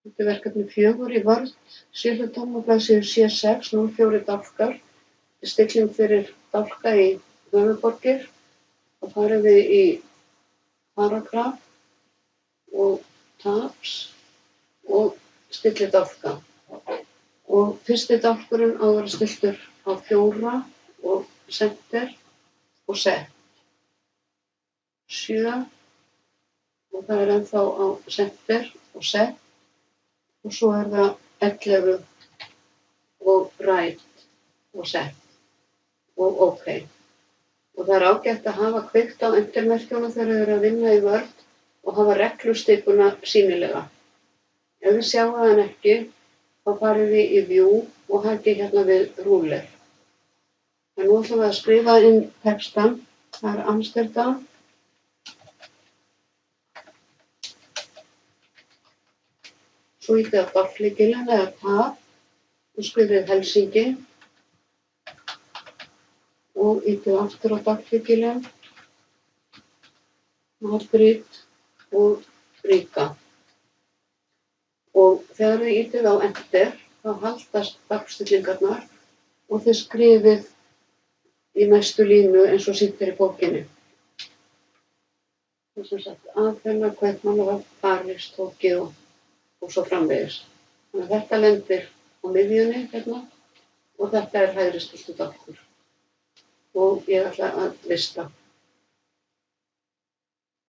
Þetta er verkefni 4 í vörn, C-hlutanum á blaðsíðu C6, 04 dálkar. Stilling fyrir dálka í höfuðborgir. Þá farum við í paragraf og tabs og stilli dálka. Og fyrsti dálkurinn á að vera stilltur á 4 og center og set. 7 og það er ennþá á center og set. Og svo er það 11 og right og set og OK. Og það er ágætt að hafa kveikt á endurmerkjunum þegar þið eru að vinna í Word og hafa reglustikuna sýnilega. Ef þið sjáu hann ekki, þá farið þið í View og hakið hérna við Ruler. En nú ætlum við að skrifa inn textan. Það er Amsterdam. Svo ítið á dálklykilinn eða tab og skrifið Helsinki. Og ítið aftur á dálklykilinn. Madrid og Riga. Og þegar þið ítið á Enter, þá haldast dálkstillingarnar og þið skrifið í næstu línu eins og sýnt er í bókinni. Það er sem sagt Aþena, Kaupmannahöfn, París, Tókíó og svo framvegis. Þannig að þetta lendir á miðjunni hérna og þetta er hægri stilltu dálkur. Og ég ætla að lista.